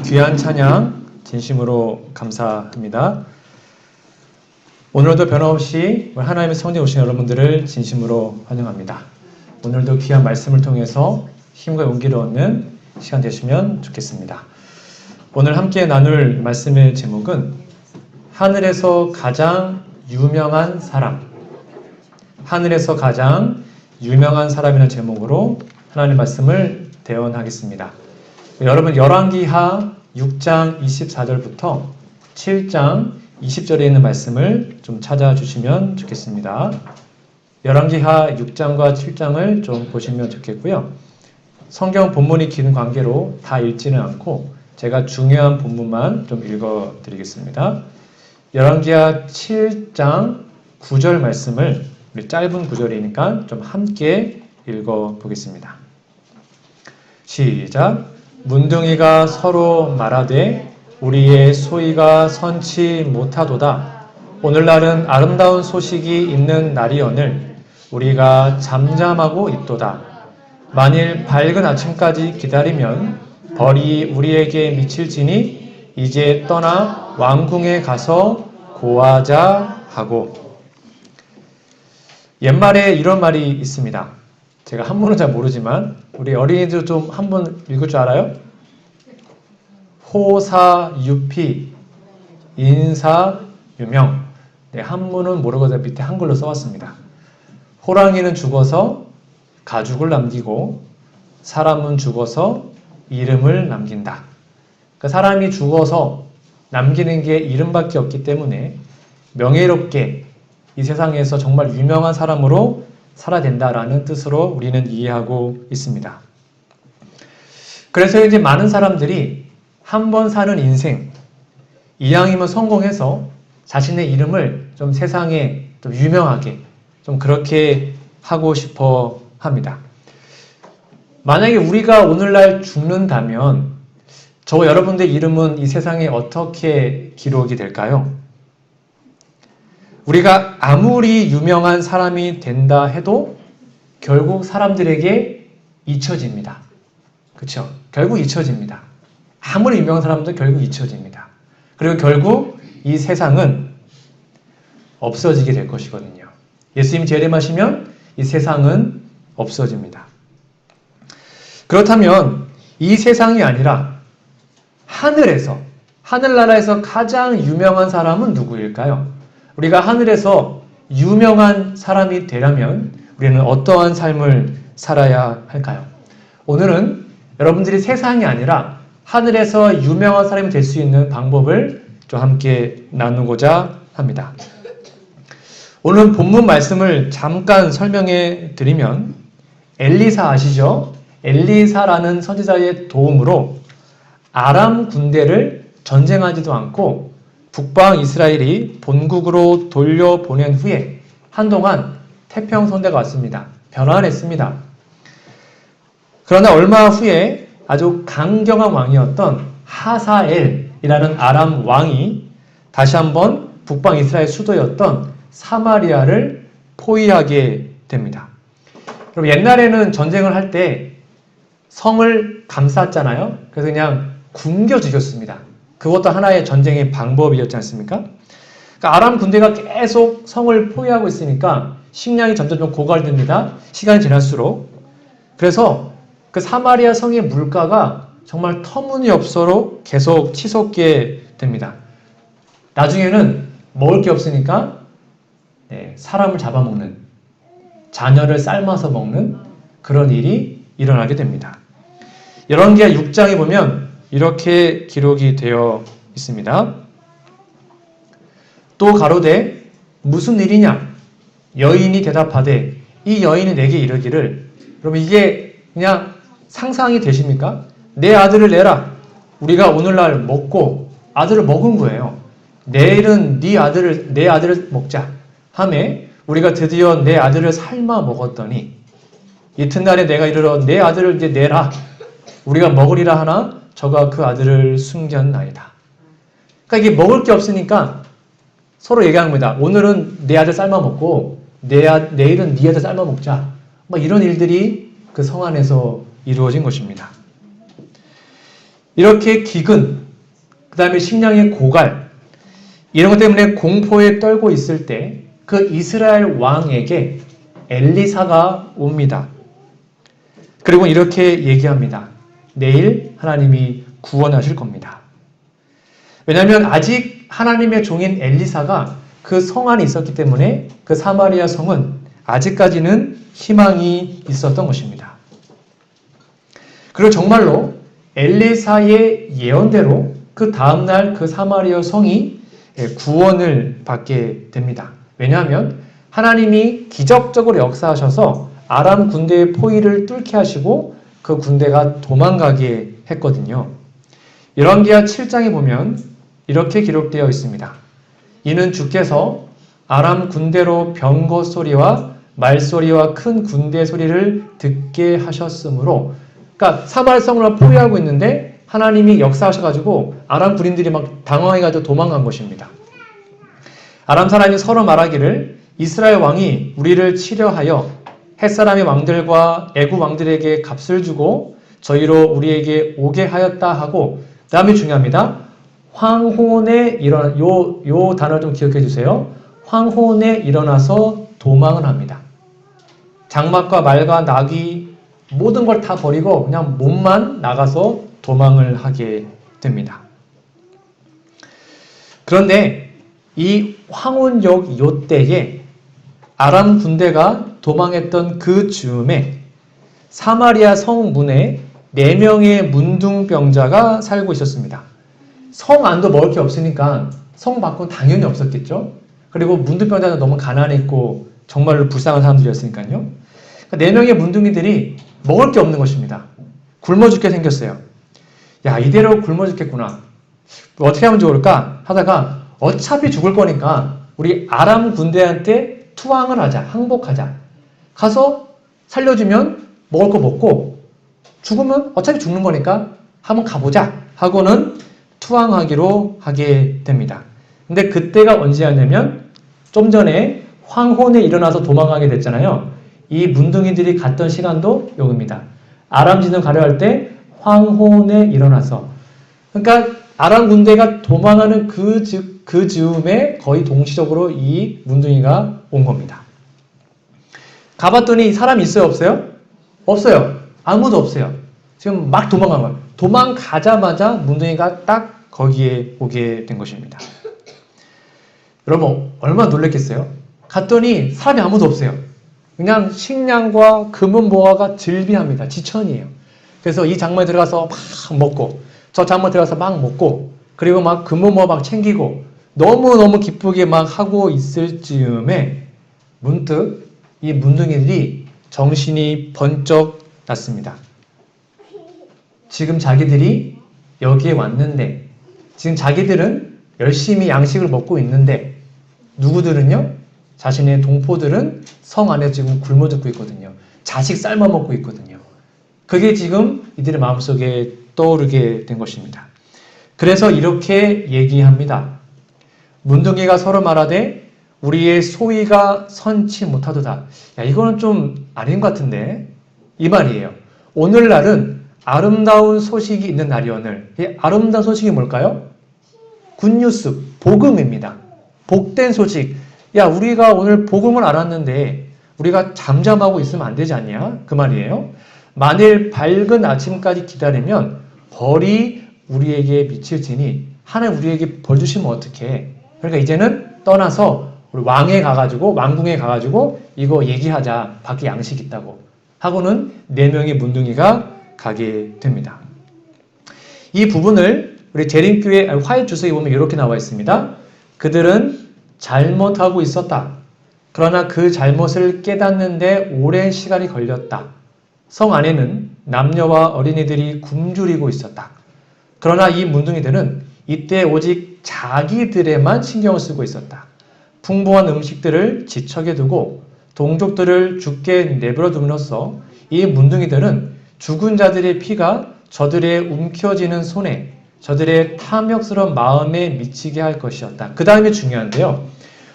귀한 찬양 진심으로 감사합니다. 오늘도 변함없이 하나님의 성전에 오신 여러분들을 진심으로 환영합니다. 오늘도 귀한 말씀을 통해서 힘과 용기를 얻는 시간 되시면 좋겠습니다. 오늘 함께 나눌 말씀의 제목은 하늘에서 가장 유명한 사람, 하늘에서 가장 유명한 사람이라는 제목으로 하나님의 말씀을 대언하겠습니다. 여러분 열왕기하 6장 24절부터 7장 20절에 있는 말씀을 좀 찾아주시면 좋겠습니다. 열왕기하 6장과 7장을 좀 보시면 좋겠고요. 성경 본문이 긴 관계로 다 읽지는 않고 제가 중요한 본문만 좀 읽어드리겠습니다. 열왕기하 7장 9절 말씀을 우리 짧은 구절이니까 좀 함께 읽어보겠습니다. 시작. 문둥이가 서로 말하되 우리의 소위가 선치 못하도다. 오늘날은 아름다운 소식이 있는 날이오늘 우리가 잠잠하고 있도다. 만일 밝은 아침까지 기다리면 벌이 우리에게 미칠지니 이제 떠나 왕궁에 가서 고하자 하고. 옛말에 이런 말이 있습니다. 제가 한문은 잘 모르지만 우리 어린이들 좀 한번 읽을 줄 알아요? 호사유피 인사유명. 네, 한문은 모르고서 밑에 한글로 써왔습니다. 호랑이는 죽어서 가죽을 남기고 사람은 죽어서 이름을 남긴다. 그러니까 사람이 죽어서 남기는 게 이름밖에 없기 때문에 명예롭게 이 세상에서 정말 유명한 사람으로 살아야 된다라는 뜻으로 우리는 이해하고 있습니다. 그래서 이제 많은 사람들이 한 번 사는 인생, 이왕이면 성공해서 자신의 이름을 좀 세상에 좀 유명하게 좀 그렇게 하고 싶어 합니다. 만약에 우리가 오늘날 죽는다면 저와 여러분들의 이름은 이 세상에 어떻게 기록이 될까요? 우리가 아무리 유명한 사람이 된다 해도 결국 사람들에게 잊혀집니다. 그렇죠? 결국 잊혀집니다. 아무리 유명한 사람도 결국 잊혀집니다. 그리고 결국 이 세상은 없어지게 될 것이거든요. 예수님이 재림하시면 이 세상은 없어집니다. 그렇다면 이 세상이 아니라 하늘나라에서 가장 유명한 사람은 누구일까요? 우리가 하늘에서 유명한 사람이 되려면 우리는 어떠한 삶을 살아야 할까요? 오늘은 여러분들이 세상이 아니라 하늘에서 유명한 사람이 될 수 있는 방법을 좀 함께 나누고자 합니다. 오늘 본문 말씀을 잠깐 설명해 드리면 엘리사 아시죠? 엘리사라는 선지자의 도움으로 아람 군대를 전쟁하지도 않고 북방 이스라엘이 본국으로 돌려보낸 후에 한동안 태평성대가 왔습니다. 편안했습니다. 그러나 얼마 후에 아주 강경한 왕이었던 하사엘이라는 아람 왕이 다시 한번 북방 이스라엘 수도였던 사마리아를 포위하게 됩니다. 그럼 옛날에는 전쟁을 할 때 성을 감쌌잖아요. 그래서 그냥 굶겨 죽였습니다. 그것도 하나의 전쟁의 방법이었지 않습니까? 그러니까 아람 군대가 계속 성을 포위하고 있으니까 식량이 점점 고갈됩니다. 시간이 지날수록. 그래서 그 사마리아 성의 물가가 정말 터무니없어로 계속 치솟게 됩니다. 나중에는 먹을 게 없으니까 사람을 잡아먹는, 자녀를 삶아서 먹는 그런 일이 일어나게 됩니다. 열왕기하 6장에 보면 이렇게 기록이 되어 있습니다. 또 가로되 무슨 일이냐? 여인이 대답하되 이 여인이 내게 이르기를. 그러면 이게 그냥 상상이 되십니까? 내 아들을 내라. 우리가 오늘날 먹고 아들을 먹은 거예요. 내일은 내 아들을 먹자 하매 우리가 드디어 내 아들을 삶아 먹었더니 이튿날에 내가 이르러 내 아들을 이제 내라. 우리가 먹으리라 하나 저가 그 아들을 숨겼나이다. 그러니까 이게 먹을 게 없으니까 서로 얘기하는 겁니다. 오늘은 내 아들 삶아 먹고 내일은 네 아들 삶아 먹자. 뭐 이런 일들이 그 성 안에서 이루어진 것입니다. 이렇게 기근, 그 다음에 식량의 고갈, 이런 것 때문에 공포에 떨고 있을 때 그 이스라엘 왕에게 엘리사가 옵니다. 그리고 이렇게 얘기합니다. 내일 하나님이 구원하실 겁니다. 왜냐하면 아직 하나님의 종인 엘리사가 그 성 안에 있었기 때문에 그 사마리아 성은 아직까지는 희망이 있었던 것입니다. 그리고 정말로 엘리사의 예언대로 그 다음날 그 사마리아 성이 구원을 받게 됩니다. 왜냐하면 하나님이 기적적으로 역사하셔서 아람 군대의 포위를 뚫게 하시고 그 군대가 도망가게 했거든요. 열왕기하 7장에 보면 이렇게 기록되어 있습니다. 이는 주께서 아람 군대로 병거 소리와 말소리와 큰 군대 소리를 듣게 하셨으므로, 그러니까 사마리아 성을 포위하고 있는데 하나님이 역사하셔가지고 아람 군인들이 막 당황해가지고 도망간 것입니다. 아람 사람이 서로 말하기를 이스라엘 왕이 우리를 치려하여 햇사람의 왕들과 애굽 왕들에게 값을 주고 저희로 우리에게 오게 하였다 하고, 그 다음이 중요합니다. 황혼에 일어나, 요 단어를 좀 기억해 주세요. 황혼에 일어나서 도망을 합니다. 장막과 말과 나귀 모든 걸 다 버리고 그냥 몸만 나가서 도망을 하게 됩니다. 그런데 이 황혼역 요때에 아람 군대가 도망했던 그 즈음에 사마리아 성 문에 4명의 문둥병자가 살고 있었습니다. 성 안도 먹을 게 없으니까 성 밖은 당연히 없었겠죠. 그리고 문둥병자는 너무 가난했고 정말로 불쌍한 사람들이었으니까요. 4명의 문둥이들이 먹을 게 없는 것입니다. 굶어 죽게 생겼어요. 야, 이대로 굶어 죽겠구나. 어떻게 하면 좋을까 하다가 어차피 죽을 거니까 우리 아람 군대한테 투항을 하자, 항복하자. 가서 살려주면 먹을 거 먹고 죽으면 어차피 죽는 거니까 한번 가보자 하고는 투항하기로 하게 됩니다. 근데 그때가 언제였냐면 좀 전에 황혼에 일어나서 도망가게 됐잖아요. 이 문둥이들이 갔던 시간도 요겁니다. 아람진을 가려 할 때 황혼에 일어나서, 그러니까 아람 군대가 도망하는 그 즈음에 거의 동시적으로 이 문둥이가 온 겁니다. 가봤더니 사람이 있어요, 없어요? 없어요. 아무도 없어요. 지금 막 도망간 거예요. 도망가자마자 문둥이가 딱 거기에 오게 된 것입니다. 여러분 얼마나 놀랬겠어요? 갔더니 사람이 아무도 없어요. 그냥 식량과 금은보화가 즐비합니다. 지천이에요. 그래서 이 장막에 들어가서 막 먹고 저 장막에 들어가서 막 먹고 그리고 막 금은보화 막 챙기고 너무너무 기쁘게 막 하고 있을 즈음에 문득 이 문둥이들이 정신이 번쩍 났습니다. 지금 자기들이 여기에 왔는데, 지금 자기들은 열심히 양식을 먹고 있는데 누구들은요? 자신의 동포들은 성 안에 지금 굶어 죽고 있거든요. 자식 삶아 먹고 있거든요. 그게 지금 이들의 마음속에 떠오르게 된 것입니다. 그래서 이렇게 얘기합니다. 문둥이가 서로 말하되 우리의 소위가 선치 못하도다. 야, 이거는 좀 아닌 것 같은데 이 말이에요. 오늘날은 아름다운 소식이 있는 날이 오늘. 이 아름다운 소식이 뭘까요? 굿뉴스, 복음입니다. 복된 소식. 야, 우리가 오늘 복음을 알았는데 우리가 잠잠하고 있으면 안 되지 않냐? 그 말이에요. 만일 밝은 아침까지 기다리면 벌이 우리에게 미칠지니 하나님 우리에게 벌 주시면 어떡해? 그러니까 이제는 떠나서 우리 왕에 가가지고 왕궁에 가가지고 이거 얘기하자. 밖에 양식 있다고 하고는 4명의 문둥이가 가게 됩니다. 이 부분을 우리 재림교회 화해 주석에 보면 이렇게 나와 있습니다. 그들은 잘못하고 있었다. 그러나 그 잘못을 깨닫는데 오랜 시간이 걸렸다. 성 안에는 남녀와 어린이들이 굶주리고 있었다. 그러나 이 문둥이들은 이때 오직 자기들에만 신경을 쓰고 있었다. 풍부한 음식들을 지척에 두고 동족들을 죽게 내버려 둠으로써 이 문둥이들은 죽은 자들의 피가 저들의 움켜쥐는 손에 저들의 탐욕스러운 마음에 미치게 할 것이었다. 그 다음에 중요한데요.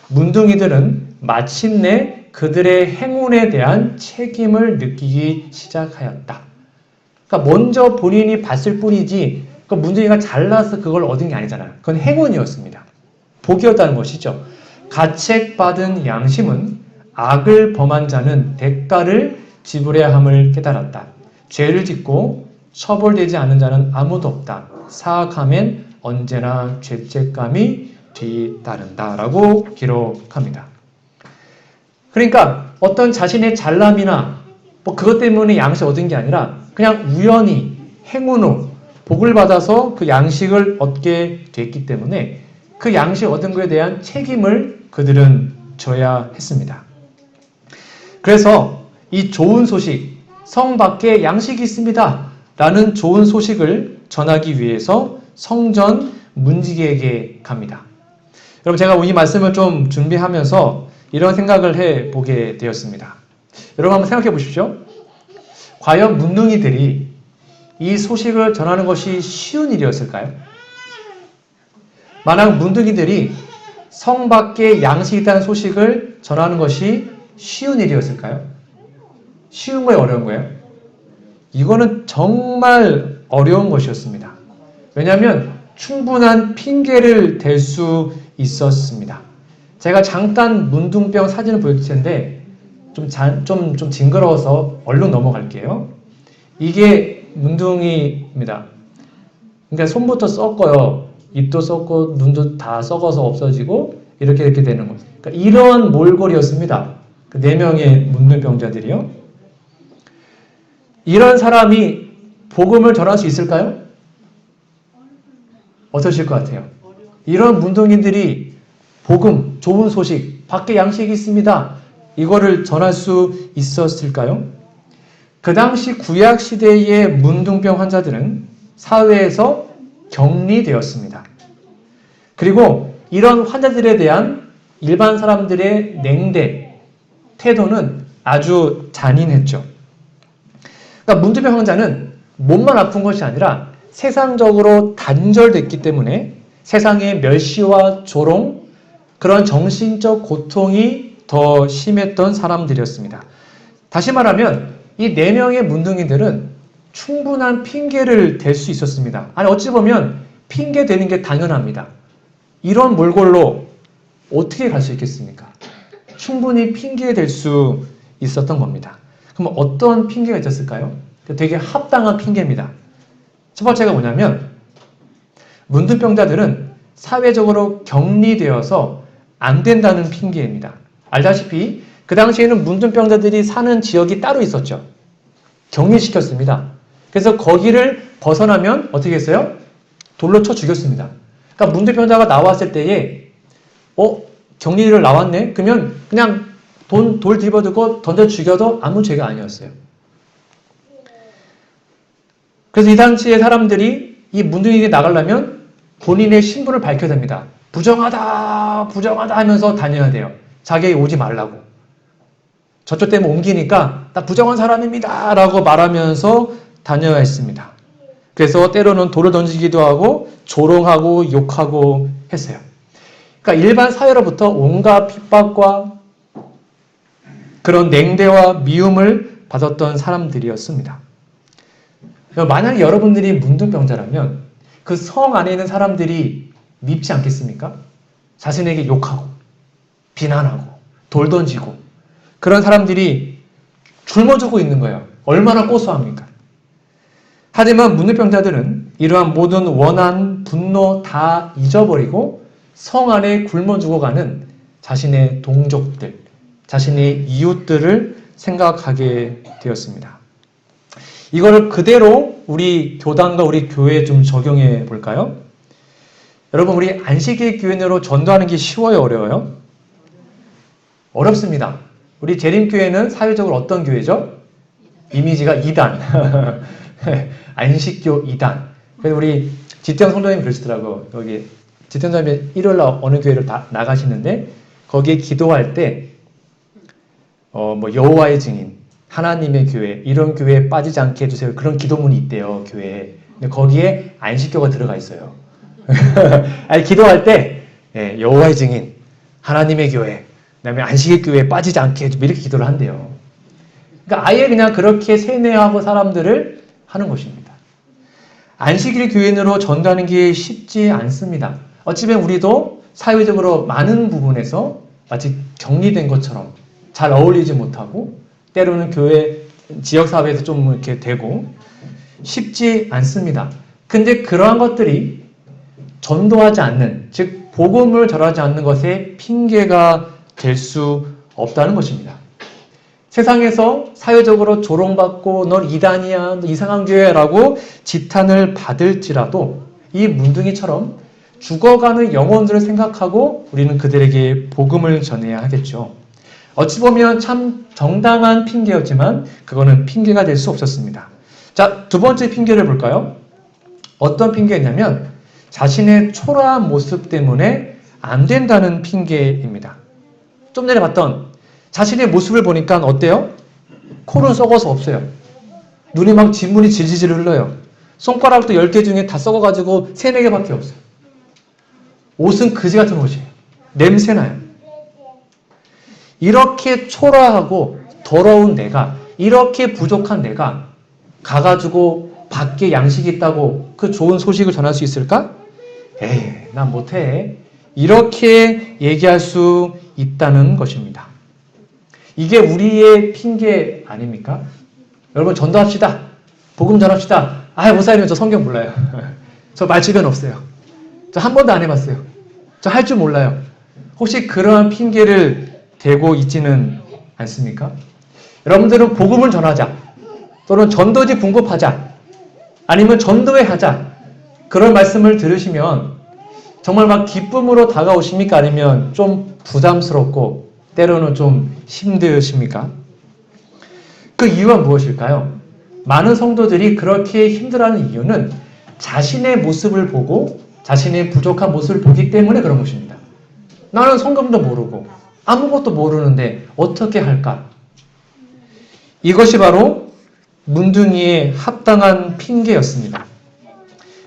문둥이들은 마침내 그들의 행운에 대한 책임을 느끼기 시작하였다. 그러니까 먼저 본인이 봤을 뿐이지 그 문둥이가 잘나서 그걸 얻은 게 아니잖아요. 그건 행운이었습니다. 복이었다는 것이죠. 가책받은 양심은 악을 범한 자는 대가를 지불해야 함을 깨달았다. 죄를 짓고 처벌되지 않는 자는 아무도 없다. 사악함엔 언제나 죄책감이 뒤따른다. 라고 기록합니다. 그러니까 어떤 자신의 잘남이나 뭐 그것 때문에 양식을 얻은 게 아니라 그냥 우연히 행운으로 복을 받아서 그 양식을 얻게 됐기 때문에 그 양식 얻은 것에 대한 책임을 그들은 져야 했습니다. 그래서 이 좋은 소식, 성 밖에 양식이 있습니다 라는 좋은 소식을 전하기 위해서 성전 문지기에게 갑니다. 여러분, 제가 이 말씀을 좀 준비하면서 이런 생각을 해보게 되었습니다. 여러분 한번 생각해 보십시오. 과연 문둥이들이 이 소식을 전하는 것이 쉬운 일이었을까요? 만약 문둥이들이 성 밖에 양식이 있다는 소식을 전하는 것이 쉬운 일이었을까요? 쉬운 거예요, 어려운 거예요? 이거는 정말 어려운 것이었습니다. 왜냐하면 충분한 핑계를 댈 수 있었습니다. 제가 잠깐 문둥병 사진을 보여줄 텐데 좀 징그러워서 얼른 넘어갈게요. 이게 문둥이입니다. 그러니까 손부터 썩어요. 입도 썩고 눈도 다 썩어서 없어지고 이렇게 되는 거예요. 그러니까 이런 몰골이었습니다. 그 4명의 문둥병자들이요. 이런 사람이 복음을 전할 수 있을까요? 어떠실 것 같아요? 이런 문둥이들이 복음, 좋은 소식, 밖에 양식이 있습니다. 이거를 전할 수 있었을까요? 그 당시 구약 시대의 문둥병 환자들은 사회에서 격리되었습니다. 그리고 이런 환자들에 대한 일반 사람들의 냉대, 태도는 아주 잔인했죠. 그러니까 문둥병 환자는 몸만 아픈 것이 아니라 세상적으로 단절됐기 때문에 세상의 멸시와 조롱, 그런 정신적 고통이 더 심했던 사람들이었습니다. 다시 말하면 이 4명의 문둥이들은 충분한 핑계를 댈 수 있었습니다. 아니 어찌 보면 핑계 대는 게 당연합니다. 이런 몰골로 어떻게 갈 수 있겠습니까? 충분히 핑계 댈 수 있었던 겁니다. 그럼 어떤 핑계가 있었을까요? 되게 합당한 핑계입니다. 첫 번째가 뭐냐면 문둥병자들은 사회적으로 격리되어서 안 된다는 핑계입니다. 알다시피 그 당시에는 문둥병자들이 사는 지역이 따로 있었죠. 격리시켰습니다. 그래서 거기를 벗어나면 어떻게 했어요? 돌로 쳐 죽였습니다. 그러니까 문둥병자가 나왔을 때에 격리를 나왔네? 그러면 그냥 돌 집어들고 던져 죽여도 아무 죄가 아니었어요. 그래서 이 당시의 사람들이 이 문둥이에게 나가려면 본인의 신분을 밝혀야 됩니다. 부정하다 하면서 다녀야 돼요. 자기에게 오지 말라고. 저쪽 때문에 옮기니까 나 부정한 사람입니다 라고 말하면서 다녀야 했습니다. 그래서 때로는 돌을 던지기도 하고 조롱하고 욕하고 했어요. 그러니까 일반 사회로부터 온갖 핍박과 그런 냉대와 미움을 받았던 사람들이었습니다. 만약에 여러분들이 문둥병자라면 그 성 안에 있는 사람들이 밉지 않겠습니까? 자신에게 욕하고 비난하고 돌 던지고 그런 사람들이 굶어주고 있는 거예요. 얼마나 고소합니까? 하지만 문둥병자들은 이러한 모든 원한, 분노 다 잊어버리고 성 안에 굶어 죽어가는 자신의 동족들, 자신의 이웃들을 생각하게 되었습니다. 이걸 그대로 우리 교단과 우리 교회에 좀 적용해 볼까요? 여러분, 우리 안식일 교회로 전도하는 게 쉬워요, 어려워요? 어렵습니다. 우리 재림교회는 사회적으로 어떤 교회죠? 이미지가 2단. 안식교 2단. 그래서 우리 지태영 성도님 그러시더라고요. 여기 지태영 성도님이 일요일날 어느 교회를 다 나가시는데 거기에 기도할 때 여호와의 증인, 하나님의 교회, 이런 교회에 빠지지 않게 해주세요. 그런 기도문이 있대요, 교회에. 근데 거기에 안식교가 들어가 있어요. 아니, 기도할 때 여호와의 증인, 하나님의 교회, 그다음에 안식일 교회에 빠지지 않게 해주세요. 이렇게 기도를 한대요. 그러니까 아예 그냥 그렇게 세뇌하고 사람들을 하는 것입니다. 안식일 교인으로 전도하는 게 쉽지 않습니다. 어찌 보면 우리도 사회적으로 많은 부분에서 마치 격리된 것처럼 잘 어울리지 못하고 때로는 교회 지역사회에서 좀 이렇게 되고 쉽지 않습니다. 근데 그러한 것들이 전도하지 않는, 즉 복음을 전하지 않는 것에 핑계가 될 수 없다는 것입니다. 세상에서 사회적으로 조롱받고 넌 이단이야, 너 이상한 교회라고 지탄을 받을지라도 이 문둥이처럼 죽어가는 영혼들을 생각하고 우리는 그들에게 복음을 전해야 하겠죠. 어찌 보면 참 정당한 핑계였지만 그거는 핑계가 될 수 없었습니다. 자, 두 번째 핑계를 볼까요? 어떤 핑계였냐면 자신의 초라한 모습 때문에 안 된다는 핑계입니다. 좀 전에 봤던 자신의 모습을 보니까 어때요? 코는 썩어서 없어요. 눈이 막 진물이 질질 흘러요. 손가락도 10개 중에 다 썩어가지고 3, 4개밖에 없어요. 옷은 그지 같은 옷이에요. 냄새나요. 이렇게 초라하고 더러운 내가, 이렇게 부족한 내가 가가지고 밖에 양식이 있다고 그 좋은 소식을 전할 수 있을까? 에이, 난 못해. 이렇게 얘기할 수 있다는 것입니다. 이게 우리의 핑계 아닙니까? 여러분 전도합시다. 복음 전합시다. 목사님 저 성경 몰라요. 저 말주변 없어요. 저 한 번도 안 해봤어요. 저 할 줄 몰라요. 혹시 그러한 핑계를 대고 있지는 않습니까? 여러분들은 복음을 전하자. 또는 전도지 공급하자. 아니면 전도회 하자. 그런 말씀을 들으시면 정말 막 기쁨으로 다가오십니까? 아니면 좀 부담스럽고 때로는 좀 힘드십니까? 그 이유가 무엇일까요? 많은 성도들이 그렇게 힘들어하는 이유는 자신의 모습을 보고 자신의 부족한 모습을 보기 때문에 그런 것입니다. 나는 성경도 모르고 아무것도 모르는데 어떻게 할까? 이것이 바로 문둥이의 합당한 핑계였습니다.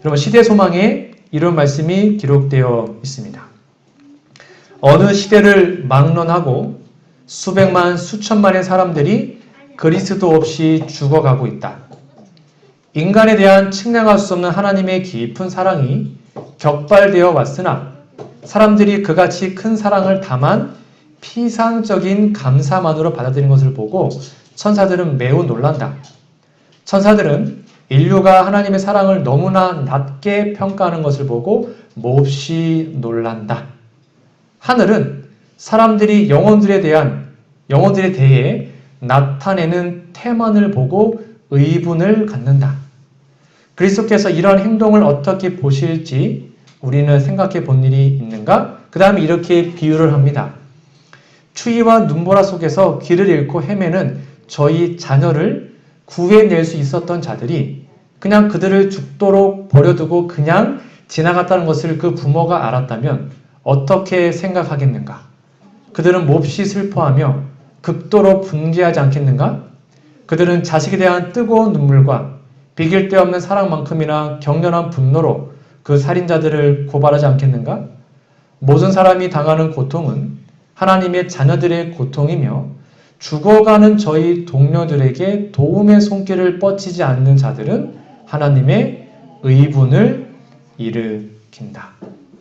여러분 시대소망에 이런 말씀이 기록되어 있습니다. 어느 시대를 막론하고 수백만 수천만의 사람들이 그리스도 없이 죽어가고 있다. 인간에 대한 측량할 수 없는 하나님의 깊은 사랑이 격발되어 왔으나 사람들이 그같이 큰 사랑을 다만 피상적인 감사만으로 받아들인 것을 보고 천사들은 매우 놀란다. 천사들은 인류가 하나님의 사랑을 너무나 낮게 평가하는 것을 보고 몹시 놀란다. 하늘은 사람들이 영혼들에 대해 나타내는 태만을 보고 의분을 갖는다. 그리스도께서 이런 행동을 어떻게 보실지 우리는 생각해 본 일이 있는가? 그 다음에 이렇게 비유를 합니다. 추위와 눈보라 속에서 길을 잃고 헤매는 저희 자녀를 구해낼 수 있었던 자들이 그냥 그들을 죽도록 버려두고 그냥 지나갔다는 것을 그 부모가 알았다면 어떻게 생각하겠는가? 그들은 몹시 슬퍼하며 극도로 분개하지 않겠는가? 그들은 자식에 대한 뜨거운 눈물과 비길 데 없는 사랑만큼이나 격렬한 분노로 그 살인자들을 고발하지 않겠는가? 모든 사람이 당하는 고통은 하나님의 자녀들의 고통이며 죽어가는 저희 동료들에게 도움의 손길을 뻗치지 않는 자들은 하나님의 의분을 일으킨다.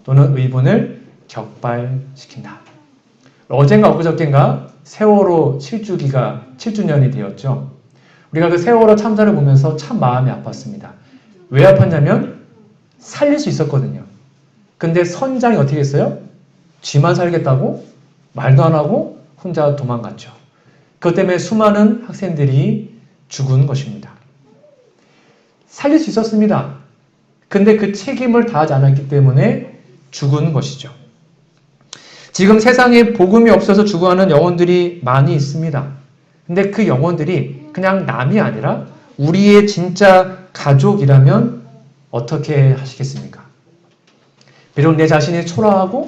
또는 의분을 격발시킨다. 어젠가 엊그저께인가 세월호 7주년이 되었죠. 우리가 그 세월호 참사를 보면서 참 마음이 아팠습니다. 왜 아팠냐면 살릴 수 있었거든요. 근데 선장이 어떻게 했어요? 쥐만 살겠다고 말도 안 하고 혼자 도망갔죠. 그것 때문에 수많은 학생들이 죽은 것입니다. 살릴 수 있었습니다. 근데 그 책임을 다하지 않았기 때문에 죽은 것이죠. 지금 세상에 복음이 없어서 죽어가는 영혼들이 많이 있습니다. 근데 그 영혼들이 그냥 남이 아니라 우리의 진짜 가족이라면 어떻게 하시겠습니까? 비록 내 자신이 초라하고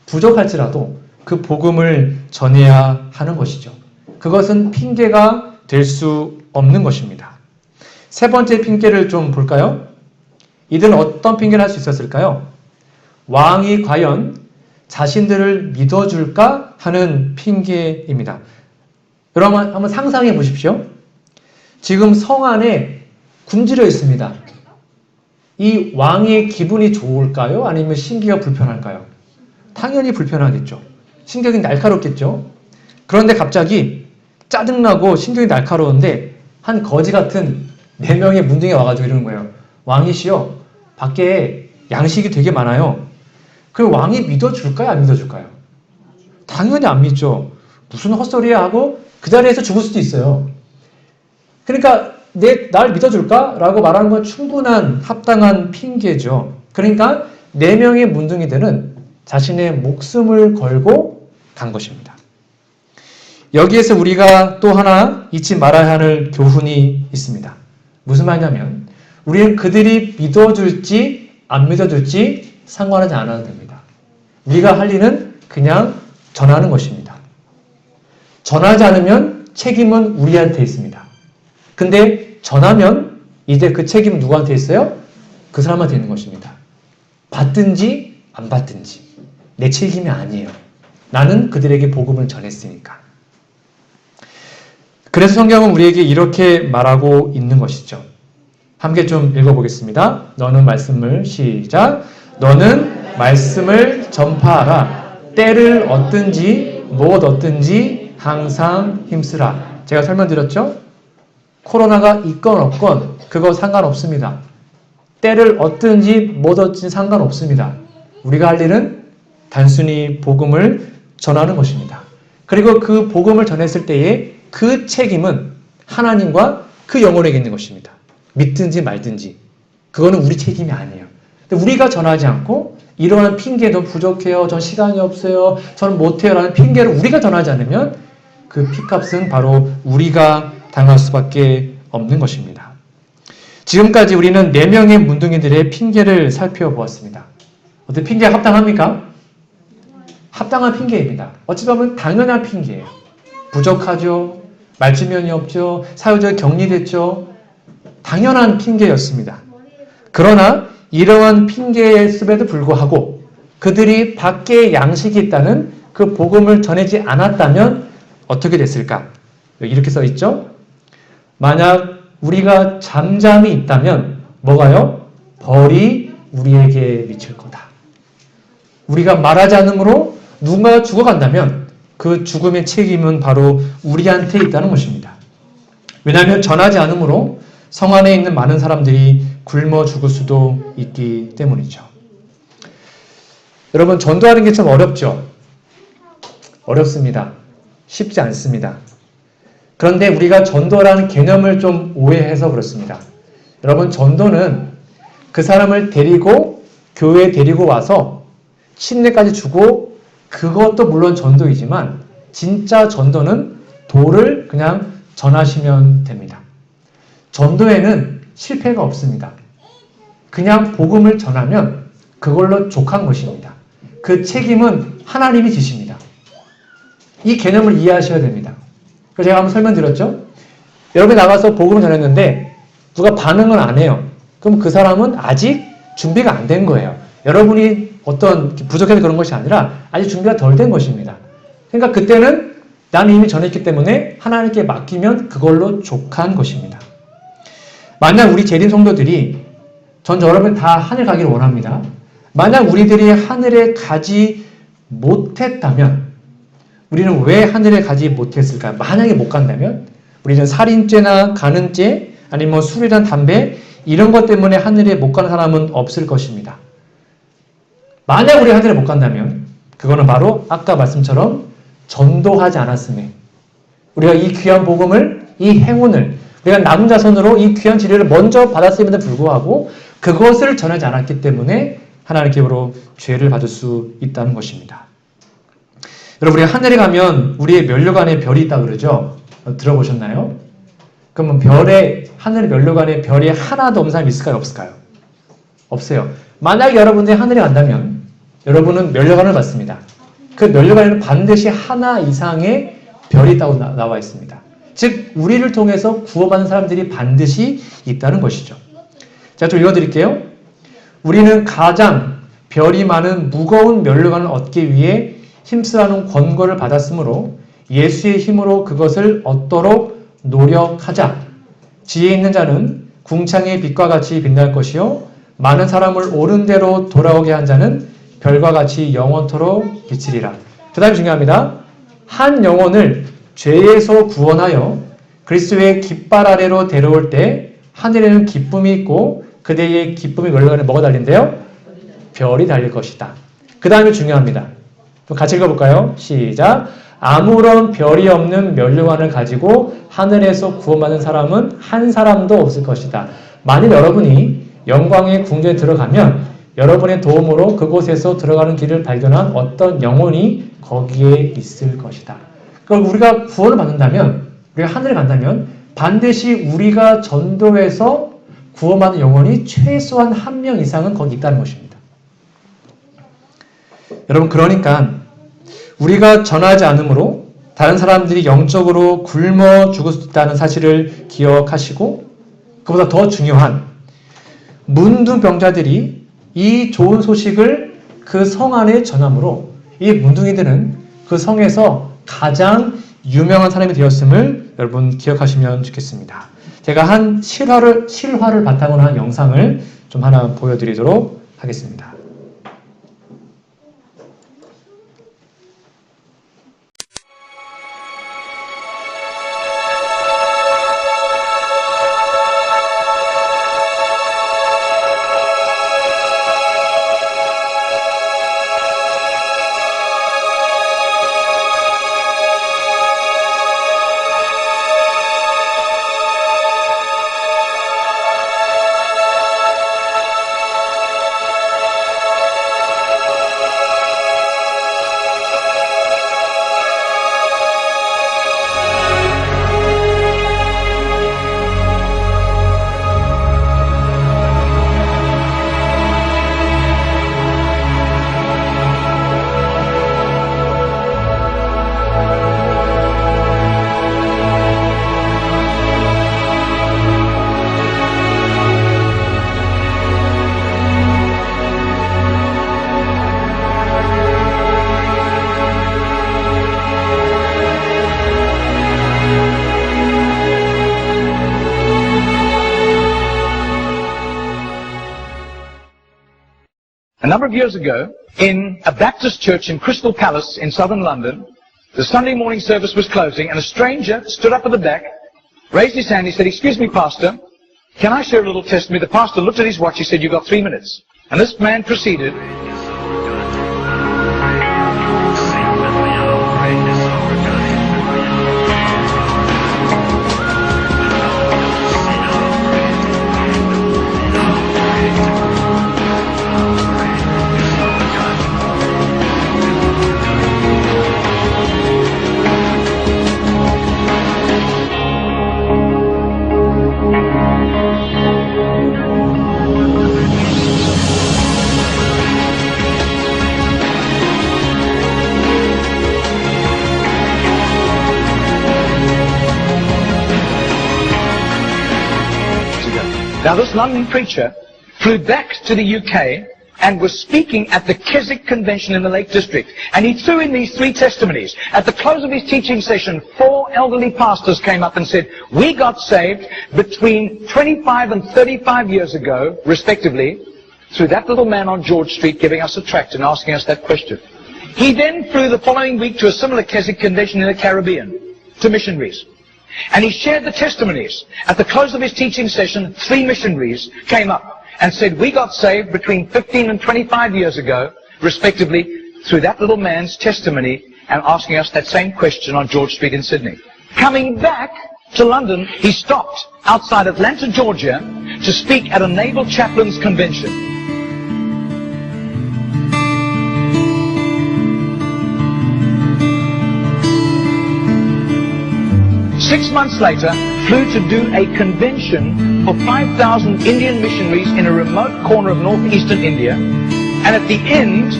부족할지라도 그 복음을 전해야 하는 것이죠. 그것은 핑계가 될 수 없는 것입니다. 세 번째 핑계를 좀 볼까요? 이들은 어떤 핑계를 할 수 있었을까요? 왕이 과연 자신들을 믿어줄까 하는 핑계입니다. 여러분 한번 상상해 보십시오. 지금 성 안에 굶주려 있습니다. 이 왕의 기분이 좋을까요? 아니면 신기가 불편할까요? 당연히 불편하겠죠. 신경이 날카롭겠죠. 그런데 갑자기 짜증나고 신경이 날카로운데 한 거지 같은 4명의 문둥이 와가지고 이러는 거예요. 왕이시여, 밖에 양식이 되게 많아요. 그럼 왕이 믿어줄까요? 안 믿어줄까요? 당연히 안 믿죠. 무슨 헛소리야 하고 그 자리에서 죽을 수도 있어요. 그러니까 날 믿어줄까? 라고 말하는 건 충분한 합당한 핑계죠. 그러니까 4명의 문둥이들은 자신의 목숨을 걸고 간 것입니다. 여기에서 우리가 또 하나 잊지 말아야 할 교훈이 있습니다. 무슨 말이냐면 우리는 그들이 믿어줄지 안 믿어줄지 상관하지 않아도 됩니다. 우리가 할 일은 그냥 전하는 것입니다. 전하지 않으면 책임은 우리한테 있습니다. 근데 전하면 이제 그 책임은 누구한테 있어요? 그 사람한테 있는 것입니다. 받든지 안 받든지 내 책임이 아니에요. 나는 그들에게 복음을 전했으니까. 그래서 성경은 우리에게 이렇게 말하고 있는 것이죠. 함께 좀 읽어보겠습니다. 너는 말씀을 시작. 너는 말씀을 전파하라. 때를 얻든지 못 얻든지 항상 힘쓰라. 제가 설명드렸죠? 코로나가 있건 없건 그거 상관없습니다. 때를 얻든지 못 얻든지 상관없습니다. 우리가 할 일은 단순히 복음을 전하는 것입니다. 그리고 그 복음을 전했을 때에 그 책임은 하나님과 그 영혼에게 있는 것입니다. 믿든지 말든지 그거는 우리 책임이 아니에요. 근데 우리가 전하지 않고 이러한 핑계도 부족해요. 전 시간이 없어요. 저는 못해요. 라는 핑계를 우리가 전하지 않으면 그 피값은 바로 우리가 당할 수밖에 없는 것입니다. 지금까지 우리는 4명의 문둥이들의 핑계를 살펴보았습니다. 어때 핑계가 합당합니까? 합당한 핑계입니다. 어찌 보면 당연한 핑계예요. 부족하죠. 말주면이 없죠. 사회적으로 격리됐죠. 당연한 핑계였습니다. 그러나 이러한 핑계였음에도 불구하고 그들이 밖에 양식이 있다는 그 복음을 전하지 않았다면 어떻게 됐을까? 이렇게 써 있죠. 만약 우리가 잠잠히 있다면 뭐가요? 벌이 우리에게 미칠 거다. 우리가 말하지 않으므로 누군가가 죽어간다면 그 죽음의 책임은 바로 우리한테 있다는 것입니다. 왜냐하면 전하지 않으므로 성 안에 있는 많은 사람들이 굶어 죽을 수도 있기 때문이죠. 여러분, 전도하는 게 참 어렵죠? 어렵습니다. 쉽지 않습니다. 그런데 우리가 전도라는 개념을 좀 오해해서 그렇습니다. 여러분, 전도는 그 사람을 데리고 교회에 데리고 와서 침례까지 주고 그것도 물론 전도이지만 진짜 전도는 도를 그냥 전하시면 됩니다. 전도에는 실패가 없습니다. 그냥 복음을 전하면 그걸로 족한 것입니다. 그 책임은 하나님이 지십니다. 이 개념을 이해하셔야 됩니다. 그래서 제가 한번 설명드렸죠? 여러분이 나가서 복음을 전했는데 누가 반응을 안 해요. 그럼 그 사람은 아직 준비가 안 된 거예요. 여러분이 어떤 부족해서 그런 것이 아니라 아직 준비가 덜 된 것입니다. 그러니까 그때는 나는 이미 전했기 때문에 하나님께 맡기면 그걸로 족한 것입니다. 만약 우리 재림 성도들이 전 여러분 다 하늘 가기를 원합니다. 만약 우리들이 하늘에 가지 못했다면 우리는 왜 하늘에 가지 못했을까? 만약에 못 간다면 우리는 살인죄나 간음죄 아니면 술이나 담배 이런 것 때문에 하늘에 못 가는 사람은 없을 것입니다. 만약 우리 하늘에 못 간다면 그거는 바로 아까 말씀처럼 전도하지 않았음에 우리가 이 귀한 복음을 이 행운을 우리가 남은 자손으로 이 귀한 진리를 먼저 받았음에도 불구하고 그것을 전하지 않았기 때문에 하나님께로 죄를 받을 수 있다는 것입니다. 여러분, 우리 하늘에 가면 우리의 면류관에 별이 있다 그러죠? 들어보셨나요? 그러면 하늘 면류관에 별이 하나도 없는 사람이 있을까요? 없을까요? 없어요. 만약에 여러분들이 하늘에 간다면 여러분은 면류관을 받습니다. 그 면류관에는 반드시 하나 이상의 별이 있다고 나와 있습니다. 즉 우리를 통해서 구원받는 사람들이 반드시 있다는 것이죠. 자, 좀 읽어드릴게요. 우리는 가장 별이 많은 무거운 면류관을 얻기 위해 힘쓰라는 권고를 받았으므로 예수의 힘으로 그것을 얻도록 노력하자. 지혜 있는 자는 궁창의 빛과 같이 빛날 것이요 많은 사람을 옳은 대로 돌아오게 한 자는 별과 같이 영원토록 비치리라. 그 다음이 중요합니다. 한 영혼을 죄에서 구원하여 그리스도의 깃발 아래로 데려올 때 하늘에는 기쁨이 있고 그대의 기쁨이 뭐가 달린대요? 별이 달릴 것이다. 그 다음이 중요합니다. 또 같이 읽어볼까요? 시작. 아무런 별이 없는 면류관을 가지고 하늘에서 구원받는 사람은 한 사람도 없을 것이다. 만일 여러분이 영광의 궁전에 들어가면 여러분의 도움으로 그곳에서 들어가는 길을 발견한 어떤 영혼이 거기에 있을 것이다. 그럼 우리가 구원을 받는다면, 우리가 하늘에 간다면 반드시 우리가 전도해서 구원받는 영혼이 최소한 한 명 이상은 거기 있다는 것입니다. 여러분, 그러니까 우리가 전하지 않으므로 다른 사람들이 영적으로 굶어 죽을 수 있다는 사실을 기억하시고, 그보다 더 중요한 문둥병자들이 이 좋은 소식을 그 성 안에 전함으로 이 문둥이들은 그 성에서 가장 유명한 사람이 되었음을 여러분 기억하시면 좋겠습니다. 제가 한 실화를 바탕으로 한 영상을 좀 하나 보여드리도록 하겠습니다. A number of years ago, in a Baptist church in Crystal Palace in southern London, the Sunday morning service was closing, and a stranger stood up at the back, raised his hand, he said, "Excuse me, Pastor, can I share a little testimony?" The pastor looked at his watch, he said, "You've got 3 minutes." And this man proceeded. Now this London preacher flew back to the UK and was speaking at the Keswick Convention in the Lake District. And he threw in these 3 testimonies. At the close of his teaching session, 4 elderly pastors came up and said, "We got saved between 25 and 35 years ago, respectively, through that little man on George Street giving us a tract and asking us that question." He then flew the following week to a similar Keswick Convention in the Caribbean, to missionaries. And he shared the testimonies. At the close of his teaching session, 3 missionaries came up and said, "We got saved between 15 and 25 years ago, respectively, through that little man's testimony and asking us that same question on George Street in Sydney." Coming back to London, he stopped outside Atlanta, Georgia, to speak at a Naval Chaplains Convention. 6 months later, flew to do a convention for 5,000 Indian missionaries in a remote corner of northeastern India. And at the end,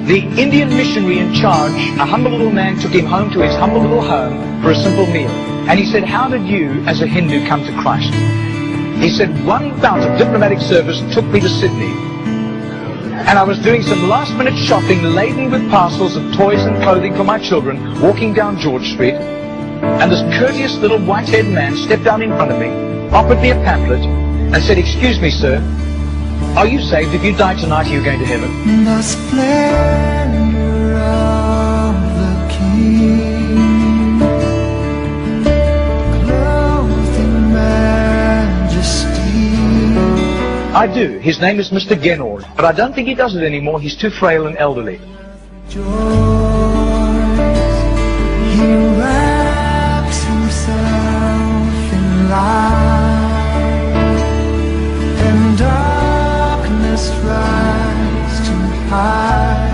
the Indian missionary in charge, a humble little man, took him home to his humble little home for a simple meal. And he said, "How did you, as a Hindu, come to Christ?" He said, "One bout of diplomatic service took me to Sydney. And I was doing some last-minute shopping laden with parcels of toys and clothing for my children, walking down George Street. And this courteous little white-haired man stepped down in front of me, offered me a pamphlet, and said, 'Excuse me, sir, Are you saved? If you die tonight, are you going to heaven? The splendor of the King, clothed in majesty. I do. His name is Mr. Genord, but I don't think he does it anymore. He's too frail and elderly. Joys, he wraps himself in light, and darkness rise too high,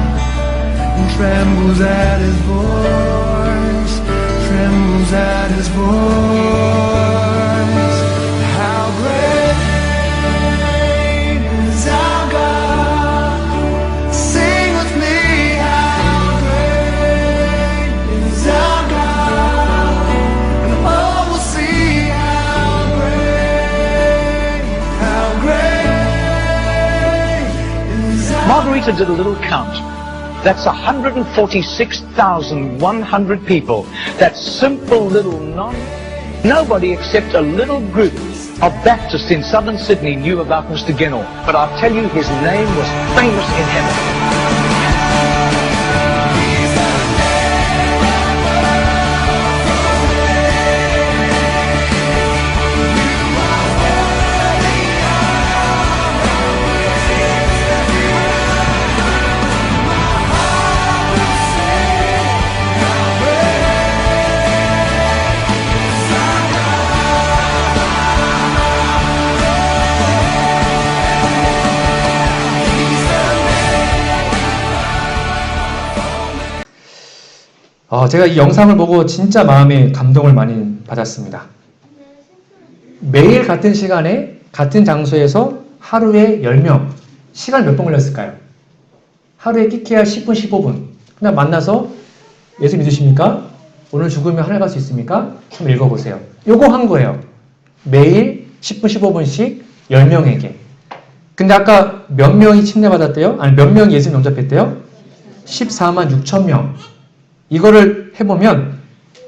and trembles at his voice, trembles at his voice. How great is our God? Sing with me, how great is our God? And all will see how great is our Margarita did a little count. That's 146,100 people. That simple little nobody except a little group of Baptists in southern Sydney knew about Mr. Genord. But I'll tell you, his name was famous in heaven. 제가 이 영상을 보고 진짜 마음에 감동을 많이 받았습니다. 매일 같은 시간에 같은 장소에서 하루에 10명, 시간 몇 번 걸렸을까요? 하루에 끼케야 10분, 15분. 그냥 만나서 예수 믿으십니까? 오늘 죽으면 하늘 갈 수 있습니까? 한번 읽어보세요. 요거 한 거예요. 매일 10분, 15분씩 10명에게. 근데 아까 몇 명이 침례받았대요? 아니, 몇 명이 예수 영접했대요? 14만 6천 명. 이거를 해보면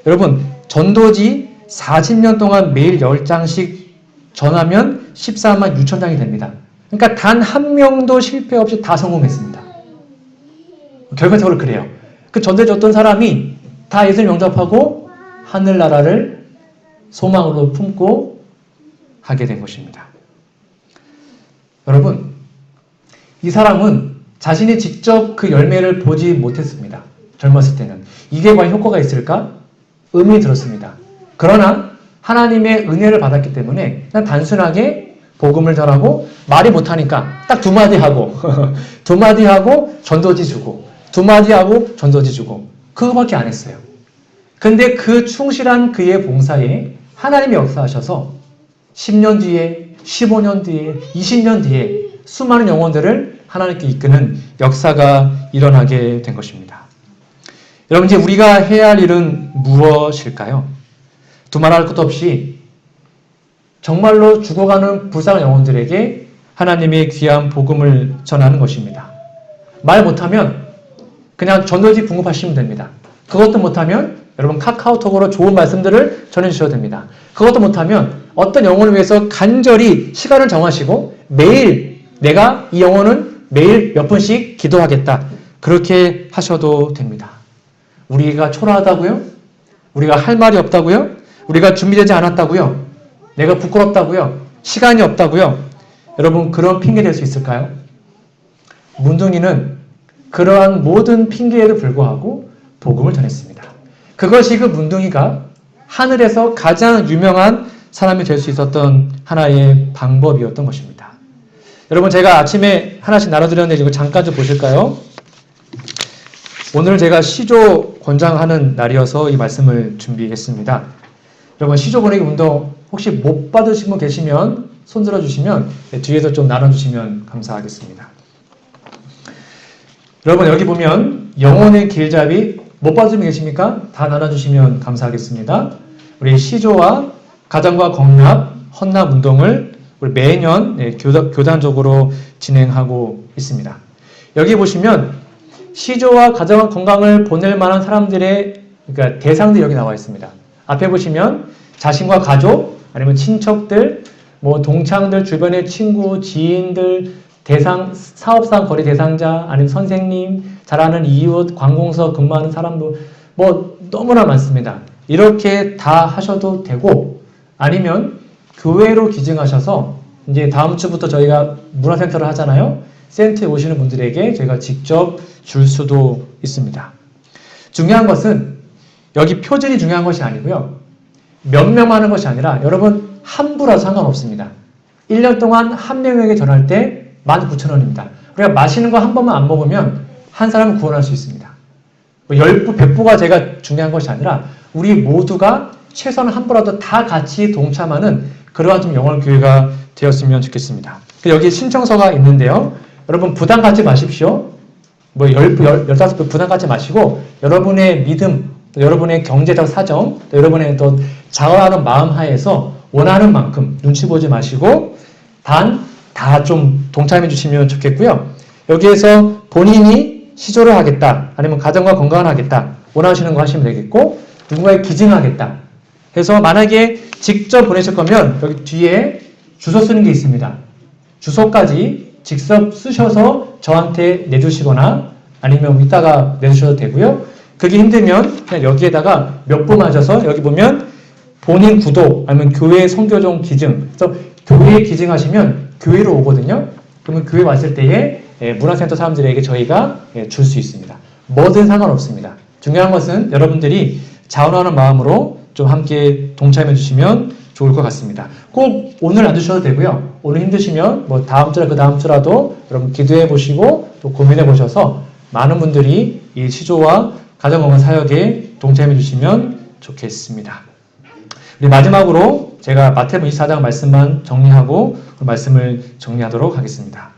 여러분 전도지 40년 동안 매일 10장씩 전하면 14만 6천 장이 됩니다. 그러니까 단 한 명도 실패 없이 다 성공했습니다. 결과적으로 그래요. 그 전도지 어떤 사람이 다 예수를 영접하고 하늘나라를 소망으로 품고 하게 된 것입니다. 여러분 이 사람은 자신이 직접 그 열매를 보지 못했습니다. 젊었을 때는. 이게 과연 효과가 있을까? 의문이 들었습니다. 그러나 하나님의 은혜를 받았기 때문에 그냥 단순하게 복음을 전하고 말이 못하니까 딱 두 마디 하고 두 마디 하고 전도지 주고 두 마디 하고 전도지 주고 그거밖에 안 했어요. 근데 그 충실한 그의 봉사에 하나님이 역사하셔서 10년 뒤에 15년 뒤에 20년 뒤에 수많은 영혼들을 하나님께 이끄는 역사가 일어나게 된 것입니다. 여러분 이제 우리가 해야 할 일은 무엇일까요? 두말할 것도 없이 정말로 죽어가는 불쌍한 영혼들에게 하나님의 귀한 복음을 전하는 것입니다. 말 못하면 그냥 전도지 분급하시면 됩니다. 그것도 못하면 여러분 카카오톡으로 좋은 말씀들을 전해주셔도 됩니다. 그것도 못하면 어떤 영혼을 위해서 간절히 시간을 정하시고 매일 내가 이 영혼은 매일 몇 분씩 기도하겠다. 그렇게 하셔도 됩니다. 우리가 초라하다고요? 우리가 할 말이 없다고요? 우리가 준비되지 않았다고요? 내가 부끄럽다고요? 시간이 없다고요? 여러분 그런 핑계 될 수 있을까요? 문둥이는 그러한 모든 핑계에도 불구하고 복음을 전했습니다. 그것이 그 문둥이가 하늘에서 가장 유명한 사람이 될 수 있었던 하나의 방법이었던 것입니다. 여러분 제가 아침에 하나씩 나눠드렸는데 이거 잠깐 좀 보실까요? 오늘 제가 시조 권장하는 날이어서 이 말씀을 준비했습니다. 여러분 시조 보내기 운동 혹시 못 받으신 분 계시면 손 들어주시면 뒤에서 좀 나눠주시면 감사하겠습니다. 여러분 여기 보면 영혼의 길잡이 못 받으신 분 계십니까? 다 나눠주시면 감사하겠습니다. 우리 시조와 가정과 건납, 헌납 운동을 우리 매년 교단적으로 진행하고 있습니다. 여기 보시면 시조와 가정 건강을 보낼 만한 사람들의 그러니까 대상들이 여기 나와 있습니다. 앞에 보시면 자신과 가족, 아니면 친척들, 뭐 동창들, 주변의 친구, 지인들, 사업상 거래 대상자, 아니면 선생님, 잘 아는 이웃, 관공서 근무하는 사람도 뭐 너무나 많습니다. 이렇게 다 하셔도 되고, 아니면 교회로 기증하셔서 이제 다음 주부터 저희가 문화센터를 하잖아요. 센터에 오시는 분들에게 저희가 직접 줄 수도 있습니다. 중요한 것은 여기 표준이 중요한 것이 아니고요. 몇 명 하는 것이 아니라 여러분 함부라도 상관없습니다. 1년 동안 한 명에게 전할 때 19,000원입니다. 우리가 맛있는 거 한 번만 안 먹으면 한 사람을 구원할 수 있습니다. 10부, 100부가 제가 중요한 것이 아니라 우리 모두가 최소한 한 부라도 다 같이 동참하는 그러한 좀 영월교회가 되었으면 좋겠습니다. 여기 신청서가 있는데요. 여러분 부담 갖지 마십시오. 10부, 15부 부담 갖지 마시고 여러분의 믿음, 또 여러분의 경제적 사정, 또 여러분의 또 자원하는 마음 하에서 원하는 만큼 눈치 보지 마시고 다 좀 동참해 주시면 좋겠고요. 여기에서 본인이 시조를 하겠다, 아니면 가정과 건강을 하겠다, 원하시는 거 하시면 되겠고, 누군가에 기증하겠다 해서 만약에 직접 보내실 거면 여기 뒤에 주소 쓰는 게 있습니다. 주소까지 직접 쓰셔서 저한테 내주시거나 아니면 이따가 내주셔도 되고요. 그게 힘들면 그냥 여기에다가 몇 부 맞아서 여기 보면 본인 구독 아니면 교회 선교종 기증, 그래서 교회에 기증하시면 교회로 오거든요. 그러면 교회 왔을 때에 문화센터 사람들에게 저희가 줄 수 있습니다. 뭐든 상관없습니다. 중요한 것은 여러분들이 자원하는 마음으로 좀 함께 동참해 주시면 좋을 것 같습니다. 꼭 오늘 안 주셔도 되고요. 오늘 힘드시면 뭐 다음 주나 그 다음 주라도 여러분 기도해 보시고 또 고민해 보셔서 많은 분들이 이 시조와 가정건강 사역에 동참해 주시면 좋겠습니다. 우리 마지막으로 제가 마태복음 24장 말씀만 정리하고 말씀을 정리하도록 하겠습니다.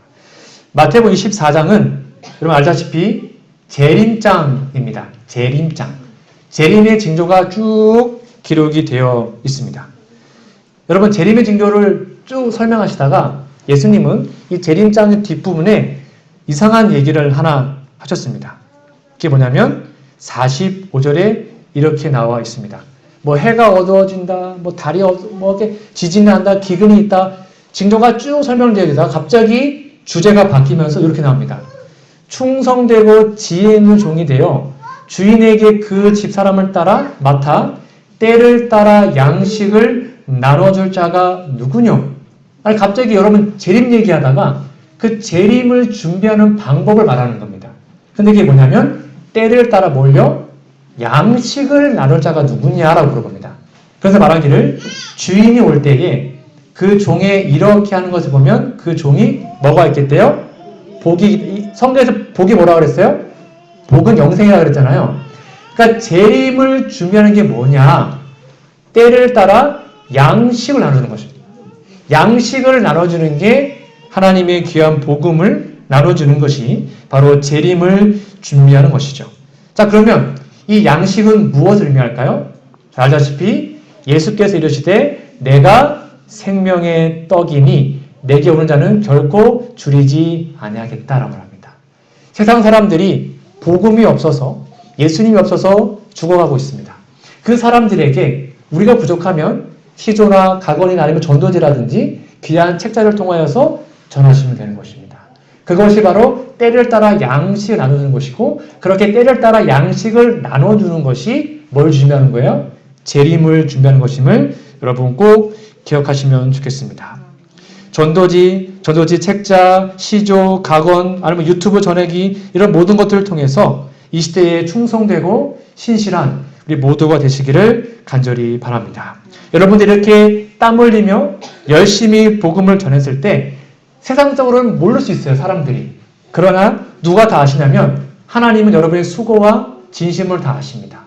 마태복음 24장은 여러분 알다시피 재림장입니다. 재림장. 재림의 징조가 쭉 기록이 되어 있습니다. 여러분 재림의 징조를 쭉 설명하시다가 예수님은 이 재림장 뒷부분에 이상한 얘기를 하나 하셨습니다. 그게 뭐냐면 45절에 이렇게 나와 있습니다. 뭐 해가 어두워진다, 뭐 달이 뭐 지진이 난다, 기근이 있다, 징조가 쭉 설명되어 있다가 갑자기 주제가 바뀌면서 이렇게 나옵니다. 충성되고 지혜 있는 종이 되어 주인에게 그 집사람을 따라 맡아 때를 따라 양식을 나눠줄 자가 누구뇨? 아니 갑자기 여러분 재림 얘기하다가 그 재림을 준비하는 방법을 말하는 겁니다. 근데 이게 뭐냐면 때를 따라 뭘요? 양식을 나눌 자가 누구냐라고 물어봅니다. 그래서 말하기를 주인이 올 때에 그 종의 이렇게 하는 것을 보면 그 종이 뭐가 있겠대요? 복이, 성경에서 복이 뭐라 그랬어요? 복은 영생이라 그랬잖아요. 그러니까 재림을 준비하는 게 뭐냐? 때를 따라 양식을 나눠주는 것입니다. 양식을 나눠주는 게 하나님의 귀한 복음을 나눠주는 것이 바로 재림을 준비하는 것이죠. 자, 그러면 이 양식은 무엇을 의미할까요? 잘 알다시피 예수께서 이르시되 내가 생명의 떡이니 내게 오는 자는 결코 줄이지 아니하겠다라고 합니다. 세상 사람들이 복음이 없어서 예수님이 없어서 죽어가고 있습니다. 그 사람들에게 우리가 부족하면 시조나 가건이나 아니면 전도지라든지 귀한 책자를 통하여서 전하시면 되는 것입니다. 그것이 바로 때를 따라 양식을 나누는 것이고 그렇게 때를 따라 양식을 나눠주는 것이 뭘 준비하는 거예요? 재림을 준비하는 것임을 여러분 꼭 기억하시면 좋겠습니다. 전도지 책자, 시조, 가건, 아니면 유튜브 전해기 이런 모든 것들을 통해서 이 시대에 충성되고 신실한 우리 모두가 되시기를 간절히 바랍니다. 여러분들이 이렇게 땀 흘리며 열심히 복음을 전했을 때 세상적으로는 모를 수 있어요, 사람들이. 그러나 누가 다 아시냐면 하나님은 여러분의 수고와 진심을 다 아십니다.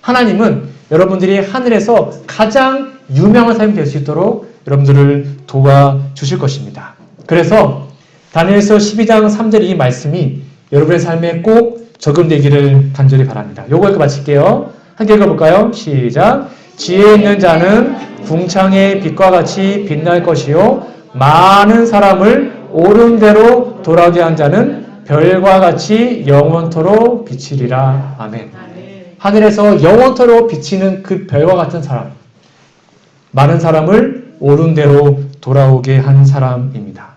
하나님은 여러분들이 하늘에서 가장 유명한 사람이 될 수 있도록 여러분들을 도와주실 것입니다. 그래서 다니엘서 12장 3절 이 말씀이 여러분의 삶에 꼭 적용되기를 간절히 바랍니다. 요거 읽고 마칠게요. 함께 읽어볼까요? 시작. 지혜 있는 자는 궁창의 빛과 같이 빛날 것이요 많은 사람을 옳은 대로 돌아오게 한 자는 별과 같이 영원토록 비치리라. 아멘. 하늘에서 영원토록 비치는 그 별과 같은 사람, 많은 사람을 옳은 대로 돌아오게 한 사람입니다.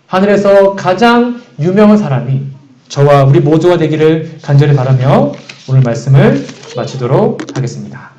하늘에서 가장 유명한 사람이 저와 우리 모두가 되기를 간절히 바라며 오늘 말씀을 마치도록 하겠습니다.